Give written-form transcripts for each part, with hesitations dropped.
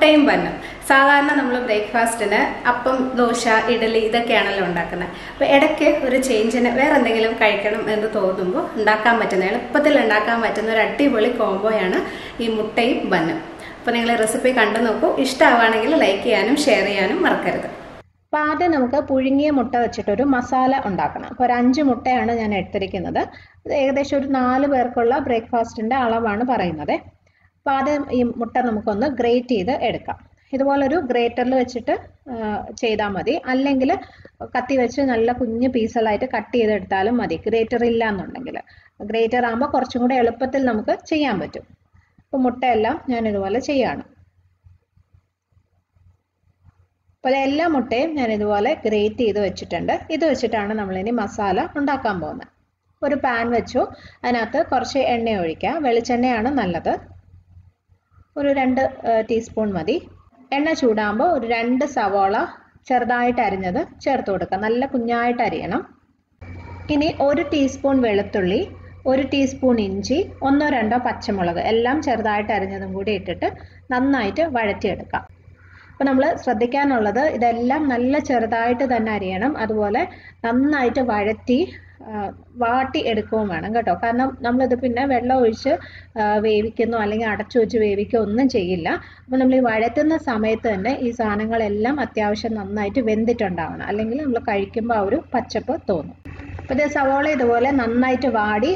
മുട്ടയും ബന്നും. സാധാരണ നമ്മൾ ബ്രേക്ക്ഫാസ്റ്റിന് അപ്പം, ദോശ, ഇഡലി ഇതൊക്കെയാണല്ലോ ഉണ്ടാക്കുന്നത്. അപ്പോൾ ഇടയ്ക്ക് ഒരു ചേഞ്ചിന് വേറെ എന്തെങ്കിലും കഴിക്കണം എന്ന് തോന്നുമ്പോൾ ഉണ്ടാക്കാൻ പറ്റുന്ന, എളുപ്പത്തിൽ ഉണ്ടാക്കാൻ പറ്റുന്ന ഒരു അടിപൊളി കോംബോയാണ് ഈ മുട്ടയും ബന്നും. അപ്പോൾ നിങ്ങൾ റെസിപ്പി കണ്ടു നോക്കൂ. ഇഷ്ടമാവുകയാണെങ്കിൽ ലൈക്ക് ചെയ്യാനും ഷെയർ ചെയ്യാനും മറക്കരുത്. അപ്പോൾ ആദ്യം നമുക്ക് പുഴുങ്ങിയ മുട്ട വെച്ചിട്ടൊരു മസാല ഉണ്ടാക്കണം. അപ്പോൾ ഒരു 5 മുട്ടയാണ് ഞാൻ എടുത്തിരിക്കുന്നത്. ഇത് ഏകദേശം ഒരു 4 പേർക്കുള്ള ബ്രേക്ക്ഫാസ്റ്റിൻ്റെ അളവാണ് പറയുന്നത്. അപ്പോൾ ആദ്യം ഈ മുട്ട നമുക്കൊന്ന് ഗ്രേറ്റ് ചെയ്ത് എടുക്കാം. ഇതുപോലൊരു ഗ്രേറ്ററിൽ വെച്ചിട്ട് ചെയ്താൽ മതി, അല്ലെങ്കിൽ കത്തി വെച്ച് നല്ല കുഞ്ഞു പീസുകളായിട്ട് കട്ട് ചെയ്തെടുത്താലും മതി. ഗ്രേറ്റർ ഇല്ല എന്നുണ്ടെങ്കിൽ ഗ്രേറ്റർ ആകുമ്പോൾ കുറച്ചും കൂടെ എളുപ്പത്തിൽ നമുക്ക് ചെയ്യാൻ പറ്റും. അപ്പോൾ മുട്ടയെല്ലാം ഞാൻ ഇതുപോലെ ചെയ്യാണ്. അപ്പോൾ എല്ലാ മുട്ടയും ഞാൻ ഇതുപോലെ ഗ്രേറ്റ് ചെയ്ത് വെച്ചിട്ടുണ്ട്. ഇത് വെച്ചിട്ടാണ് നമ്മളിനി മസാല ഉണ്ടാക്കാൻ പോകുന്നത്. ഒരു പാൻ വെച്ചു, അതിനകത്ത് കുറച്ച് എണ്ണ ഒഴിക്കുക. വെളിച്ചെണ്ണയാണ് നല്ലത്. ഒരു 2 ടീസ്പൂൺ മതി. എണ്ണ ചൂടാകുമ്പോൾ ഒരു 2 സവോള ചെറുതായിട്ട് അരിഞ്ഞത് ചേർത്ത് കൊടുക്കുക. നല്ല കുഞ്ഞായിട്ട് അരിയണം. ഇനി 1 ടീസ്പൂൺ വെളുത്തുള്ളി, 1 ടീസ്പൂൺ ഇഞ്ചി, 1-2 പച്ചമുളക് എല്ലാം ചെറുതായിട്ട് അരിഞ്ഞതും കൂടി ഇട്ടിട്ട് നന്നായിട്ട് വഴറ്റിയെടുക്കാം. അപ്പോൾ നമ്മൾ ശ്രദ്ധിക്കാനുള്ളത് ഇതെല്ലാം നല്ല ചെറുതായിട്ട് തന്നെ അരിയണം. അതുപോലെ നന്നായിട്ട് വാട്ടി എടുക്കുകയും വേണം കേട്ടോ. കാരണം നമ്മളിത് പിന്നെ വെള്ളം ഒഴിച്ച് വേവിക്കുന്നോ അല്ലെങ്കിൽ അടച്ചു വെച്ച് വേവിക്കുകയോ ഒന്നും ചെയ്യില്ല. അപ്പോൾ നമ്മൾ ഈ വഴറ്റുന്ന സമയത്ത് തന്നെ ഈ സാധനങ്ങളെല്ലാം അത്യാവശ്യം നന്നായിട്ട് വെന്തിട്ടുണ്ടാവണം, അല്ലെങ്കിൽ നമ്മൾ കഴിക്കുമ്പോൾ ആ ഒരു പച്ചപ്പ് തോന്നും. അപ്പോൾ ഇത് സവോള ഇതുപോലെ നന്നായിട്ട് വാടി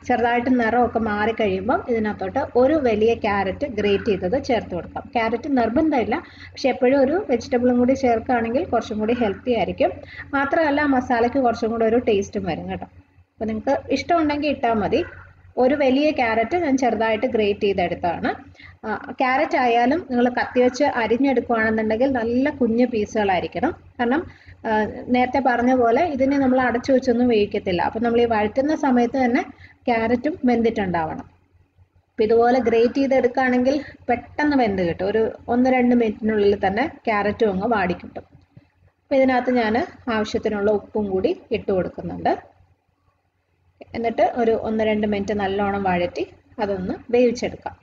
ചെറുതായിട്ട് നിറമൊക്കെ മാറിക്കഴിയുമ്പം ഇതിനകത്തോട്ട് ഒരു വലിയ ക്യാരറ്റ് ഗ്രേറ്റ് ചെയ്തത് ചേർത്ത് കൊടുക്കാം. ക്യാരറ്റ് നിർബന്ധമില്ല, പക്ഷെ എപ്പോഴും ഒരു വെജിറ്റബിളും കൂടി ചേർക്കുകയാണെങ്കിൽ കുറച്ചും കൂടി ഹെൽത്തി ആയിരിക്കും. മാത്രമല്ല മസാലയ്ക്ക് കുറച്ചും കൂടി ഒരു ടേസ്റ്റും വരും കേട്ടോ. അപ്പോൾ നിങ്ങൾക്ക് ഇഷ്ടമുണ്ടെങ്കിൽ ഇട്ടാൽ മതി. ഒരു വലിയ ക്യാരറ്റ് ഞാൻ ചെറുതായിട്ട് ഗ്രേറ്റ് ചെയ്തെടുത്തതാണ്. ക്യാരറ്റ് ആയാലും നിങ്ങൾ കത്തി വെച്ച് അരിഞ്ഞെടുക്കുകയാണെന്നുണ്ടെങ്കിൽ നല്ല കുഞ്ഞു പീസുകളായിരിക്കണം. കാരണം നേരത്തെ പറഞ്ഞ പോലെ ഇതിനെ നമ്മൾ അടച്ചു വെച്ചൊന്നും വേവിക്കത്തില്ല. അപ്പം നമ്മൾ ഈ വഴറ്റുന്ന സമയത്ത് തന്നെ ക്യാരറ്റും വെന്തിട്ടുണ്ടാവണം. അപ്പം ഇതുപോലെ ഗ്രേറ്റ് ചെയ്തെടുക്കുകയാണെങ്കിൽ പെട്ടെന്ന് വെന്ത് കിട്ടും. ഒരു 1-2 മിനിറ്റിനുള്ളിൽ തന്നെ ക്യാരറ്റും അങ്ങ് വാടി കിട്ടും. അപ്പം ഇതിനകത്ത് ഞാൻ ആവശ്യത്തിനുള്ള ഉപ്പും കൂടി ഇട്ട് കൊടുക്കുന്നുണ്ട്. എന്നിട്ട് ഒരു 1-2 മിനിറ്റ് നല്ലോണം വഴറ്റി അതൊന്ന് വേവിച്ചെടുക്കാം.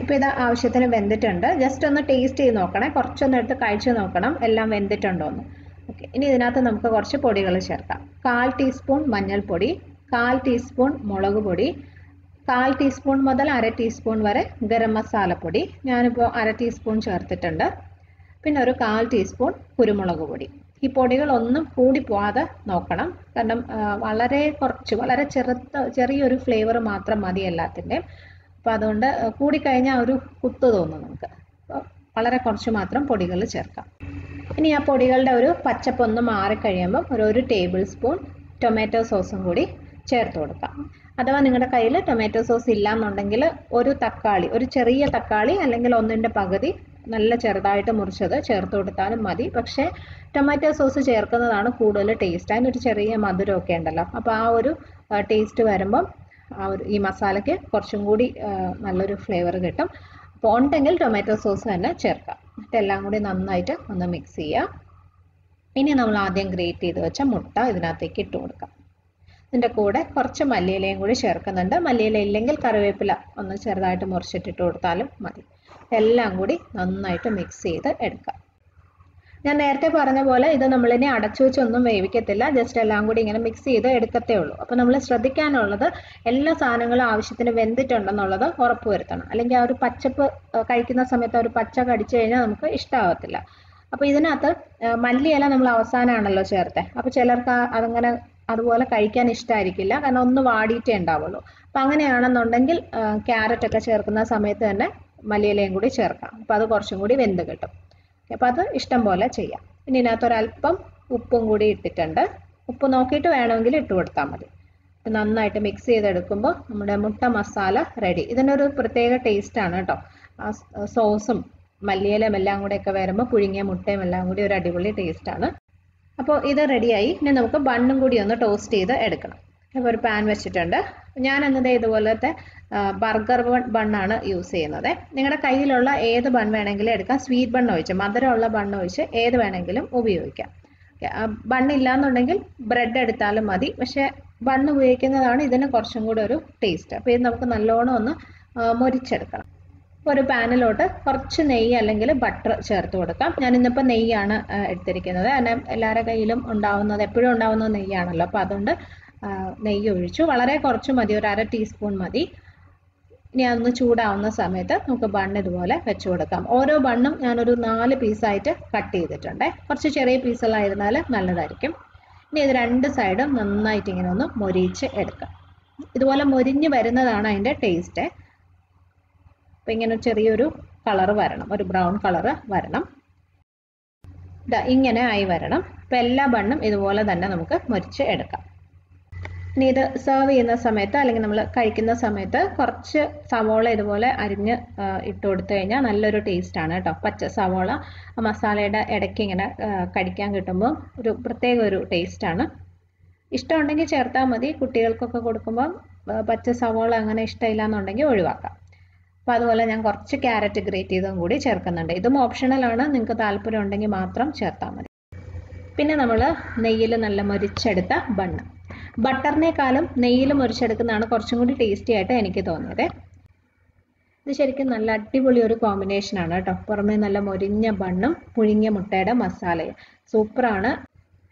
ഇപ്പോൾ ഇത് ആവശ്യത്തിന് വെന്തിട്ടുണ്ട്. ജസ്റ്റ് ഒന്ന് ടേസ്റ്റ് ചെയ്ത് നോക്കണേ, കുറച്ചൊന്ന് എടുത്ത് കഴിച്ച് നോക്കണം എല്ലാം വെന്തിട്ടുണ്ടോ എന്ന്. ഓക്കെ, ഇനി ഇതിനകത്ത് നമുക്ക് കുറച്ച് പൊടികൾ ചേർക്കാം. 1/4 ടീസ്പൂൺ മഞ്ഞൾപ്പൊടി, 1/4 ടീസ്പൂൺ മുളക് പൊടി, 1/4 ടീസ്പൂൺ മുതൽ 1/2 ടീസ്പൂൺ വരെ ഗരം മസാലപ്പൊടി. ഞാനിപ്പോൾ 1/2 ടീസ്പൂൺ ചേർത്തിട്ടുണ്ട്. പിന്നെ ഒരു 1/4 ടീസ്പൂൺ കുരുമുളക് പൊടി. ഈ പൊടികളൊന്നും കൂടി പോവാതെ നോക്കണം, കാരണം വളരെ ചെറിയൊരു ഫ്ലേവർ മാത്രം മതി എല്ലാത്തിൻ്റെയും. അപ്പോൾ അതുകൊണ്ട് കൂടിക്കഴിഞ്ഞാൽ ഒരു കുത്ത് തോന്നും നമുക്ക്. അപ്പോൾ വളരെ കുറച്ച് മാത്രം പൊടികൾ ചേർക്കാം. ഇനി ആ പൊടികളുടെ ഒരു പച്ചപ്പൊന്ന് മാറിക്കഴിയുമ്പം ഒരു 1 ടേബിൾ സ്പൂൺ ടൊമാറ്റോ സോസും കൂടി ചേർത്ത് കൊടുക്കാം. അഥവാ നിങ്ങളുടെ കയ്യിൽ ടൊമാറ്റോ സോസ് ഇല്ല എന്നുണ്ടെങ്കിൽ ഒരു തക്കാളി, ഒരു ചെറിയ തക്കാളി അല്ലെങ്കിൽ 1ന്റെ പകുതി നല്ല ചെറുതായിട്ട് മുറിച്ചത് ചേർത്ത് കൊടുത്താലും മതി. പക്ഷേ ടൊമാറ്റോ സോസ് ചേർക്കുന്നതാണ് കൂടുതൽ ടേസ്റ്റ്. അതിനൊരു ചെറിയ മധുരമൊക്കെ ഉണ്ടല്ലോ. അപ്പോൾ ആ ഒരു ടേസ്റ്റ് വരുമ്പം ഈ മസാലയ്ക്ക് കുറച്ചും കൂടി നല്ലൊരു ഫ്ലേവർ കിട്ടും. അപ്പോൾ ഉണ്ടെങ്കിൽ ടൊമാറ്റോ സോസ് തന്നെ ചേർക്കാം. ഇതെല്ലാം കൂടി നന്നായിട്ട് ഒന്ന് മിക്സ് ചെയ്യുക. ഇനി നമ്മൾ ആദ്യം ഗ്രേറ്റ് ചെയ്ത് വെച്ച മുട്ട ഇതിനകത്തേക്ക് ഇട്ട് കൊടുക്കാം. ഇതിൻ്റെ കൂടെ കുറച്ച് മല്ലിയിലയും കൂടി ചേർക്കുന്നുണ്ട്. മല്ലിയില ഇല്ലെങ്കിൽ കറിവേപ്പില ഒന്ന് ചെറുതായിട്ട് മുറിച്ചിട്ടിട്ട് കൊടുത്താലും മതി. എല്ലാം കൂടി നന്നായിട്ട് മിക്സ് ചെയ്ത് എടുക്കാം. ഞാൻ നേരത്തെ പറഞ്ഞ പോലെ ഇത് നമ്മളിനി അടച്ചു വെച്ചൊന്നും വേവിക്കത്തില്ല, ജസ്റ്റ് എല്ലാം കൂടി ഇങ്ങനെ മിക്സ് ചെയ്ത് എടുക്കത്തേ ഉള്ളൂ. അപ്പോൾ നമ്മൾ ശ്രദ്ധിക്കാനുള്ളത് എല്ലാ സാധനങ്ങളും ആവശ്യത്തിന് വെന്തിട്ടുണ്ടെന്നുള്ളത് ഉറപ്പുവരുത്തണം. അല്ലെങ്കിൽ ആ ഒരു പച്ചപ്പ് കഴിക്കുന്ന സമയത്ത് ഒരു പച്ച കടിച്ചു കഴിഞ്ഞാൽ നമുക്ക് ഇഷ്ടമാവത്തില്ല. അപ്പോൾ ഇതിനകത്ത് മല്ലിയില നമ്മൾ അവസാനമാണല്ലോ ചേർത്തത്. അപ്പോൾ ചിലർക്ക് അതങ്ങനെ അതുപോലെ കഴിക്കാൻ ഇഷ്ടമായിരിക്കില്ല, കാരണം ഒന്ന് വാടിയിട്ടേ ഉണ്ടാവുള്ളൂ. അപ്പം അങ്ങനെയാണെന്നുണ്ടെങ്കിൽ ക്യാരറ്റൊക്കെ ചേർക്കുന്ന സമയത്ത് തന്നെ മല്ലിയിലയും കൂടി ചേർക്കാം. അപ്പോൾ അത് കുറച്ചും കൂടി വെന്ത് കിട്ടും. അപ്പോൾ അത് ഇഷ്ടം പോലെ ചെയ്യാം. ഇനി ഇതിനകത്തൊരല്പം ഉപ്പും കൂടി ഇട്ടിട്ടുണ്ട്. ഉപ്പ് നോക്കിയിട്ട് വേണമെങ്കിൽ ഇട്ട് കൊടുത്താൽ മതി. നന്നായിട്ട് മിക്സ് ചെയ്തെടുക്കുമ്പോൾ നമ്മുടെ മുട്ട മസാല റെഡി. ഇതിനൊരു പ്രത്യേക ടേസ്റ്റാണ് കേട്ടോ. ആ സോസും മല്ലിയിലയും എല്ലാം കൂടെയൊക്കെ വരുമ്പോൾ പുഴുങ്ങിയ മുട്ടയും എല്ലാം കൂടി ഒരു അടിപൊളി ടേസ്റ്റാണ്. അപ്പോൾ ഇത് റെഡിയായി. ഇനി നമുക്ക് ബണ്ണും കൂടി ഒന്ന് ടോസ്റ്റ് ചെയ്ത് എടുക്കണം. അപ്പോൾ ഒരു പാൻ വെച്ചിട്ടുണ്ട്. ഞാൻ എന്നത് ഇതുപോലത്തെ ബർഗർ ബണ്ണാണ് യൂസ് ചെയ്യുന്നത്. നിങ്ങളുടെ കയ്യിലുള്ള ഏത് ബൺ വേണമെങ്കിലും എടുക്കാം. സ്വീറ്റ് ബണ്ണ് ഒഴിച്ച്, മധുരമുള്ള ബണ്ണ് ഒഴിച്ച് ഏത് വേണമെങ്കിലും ഉപയോഗിക്കാം. ബണ്ണില്ല എന്നുണ്ടെങ്കിൽ ബ്രെഡ് എടുത്താലും മതി. പക്ഷേ ബണ്ണ് ഉപയോഗിക്കുന്നതാണ് ഇതിന് കുറച്ചും കൂടെ ഒരു ടേസ്റ്റ്. അപ്പോൾ ഇത് നമുക്ക് നല്ലോണം ഒന്ന് മൊരിച്ചെടുക്കണം. ഒരു പാനിലോട്ട് കുറച്ച് നെയ്യ് അല്ലെങ്കിൽ ബട്ടർ ചേർത്ത് കൊടുക്കാം. ഞാൻ ഇന്നിപ്പോൾ നെയ്യാണ് എടുത്തിരിക്കുന്നത്. കാരണം എല്ലാവരുടെ കയ്യിലും ഉണ്ടാവുന്നത് എപ്പോഴും ഉണ്ടാവുന്നത് നെയ്യാണല്ലോ. അപ്പോൾ അതുകൊണ്ട് നെയ്യ് ഒഴിച്ചു. വളരെ കുറച്ച് മതി, ഒരു 1/2 ടീസ്പൂൺ മതി. ഇനി അതൊന്ന് ചൂടാവുന്ന സമയത്ത് നമുക്ക് ബണ്ണ് ഇതുപോലെ വെച്ച് കൊടുക്കാം. ഓരോ ബണ്ണും ഞാനൊരു 4 പീസായിട്ട് കട്ട് ചെയ്തിട്ടുണ്ട്. കുറച്ച് ചെറിയ പീസുകളായിരുന്നാൽ നല്ലതായിരിക്കും. ഇനി ഇത് 2 സൈഡും നന്നായിട്ട് ഇങ്ങനെ ഒന്ന് മൊരിയിച്ച് എടുക്കാം. ഇതുപോലെ മൊരിഞ്ഞ് വരുന്നതാണ് അതിൻ്റെ ടേസ്റ്റ്. അപ്പം ഇങ്ങനെ ചെറിയൊരു കളർ വരണം, ഒരു ബ്രൗൺ കളർ വരണം. ഇങ്ങനെ ആയി വരണം. അപ്പം എല്ലാ ബണ്ണും ഇതുപോലെ തന്നെ നമുക്ക് മൊരിച്ച് എടുക്കാം. ഇനി ഇത് സെർവ് ചെയ്യുന്ന സമയത്ത് അല്ലെങ്കിൽ നമ്മൾ കഴിക്കുന്ന സമയത്ത് കുറച്ച് സവോള ഇതുപോലെ അരിഞ്ഞ് ഇട്ട് കൊടുത്തു കഴിഞ്ഞാൽ നല്ലൊരു ടേസ്റ്റാണ് കേട്ടോ. പച്ച സവോള മസാലയുടെ ഇടയ്ക്ക് ഇങ്ങനെ കടിക്കാൻ കിട്ടുമ്പോൾ ഒരു പ്രത്യേക ഒരു ടേസ്റ്റാണ്. ഇഷ്ടമുണ്ടെങ്കിൽ ചേർത്താൽ മതി. കുട്ടികൾക്കൊക്കെ കൊടുക്കുമ്പോൾ പച്ച സവോള അങ്ങനെ ഇഷ്ടമില്ല എന്നുണ്ടെങ്കിൽ ഒഴിവാക്കാം. അപ്പോൾ അതുപോലെ ഞാൻ കുറച്ച് ക്യാരറ്റ് ഗ്രേറ്റ് ചെയ്തും കൂടി ചേർക്കുന്നുണ്ട്. ഇതും ഓപ്ഷണലാണ്, നിങ്ങൾക്ക് താല്പര്യം ഉണ്ടെങ്കിൽ മാത്രം ചേർത്താൽ മതി. പിന്നെ നമ്മൾ നെയ്യിൽ നല്ല മൊരിച്ചെടുത്ത ബണ്ണ്, ബട്ടറിനേക്കാളും നെയ്യിൽ മുറിച്ചെടുക്കുന്നതാണ് കുറച്ചും കൂടി ടേസ്റ്റി ആയിട്ട് എനിക്ക് തോന്നിയത്. ഇത് ശരിക്കും നല്ല അടിപൊളി ഒരു കോമ്പിനേഷനാണ് കേട്ടോ. പുറമേ നല്ല മൊരിഞ്ഞ ബണ്ണും പുഴുങ്ങിയ മുട്ടയുടെ മസാലയും സൂപ്പറാണ്.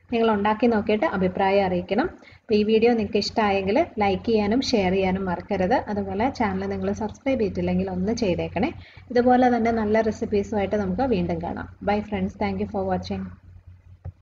നിങ്ങൾ ഉണ്ടാക്കി നോക്കിയിട്ട് അഭിപ്രായം അറിയിക്കണം. അപ്പോൾ ഈ വീഡിയോ നിങ്ങൾക്ക് ഇഷ്ടമായെങ്കിൽ ലൈക്ക് ചെയ്യാനും ഷെയർ ചെയ്യാനും മറക്കരുത്. അതുപോലെ ചാനൽ നിങ്ങൾ സബ്സ്ക്രൈബ് ചെയ്തിട്ടില്ലെങ്കിൽ ഒന്ന് ചെയ്തേക്കണേ. ഇതുപോലെ തന്നെ നല്ല റെസിപ്പീസുമായിട്ട് നമുക്ക് വീണ്ടും കാണാം. Bye friends, thank you for watching.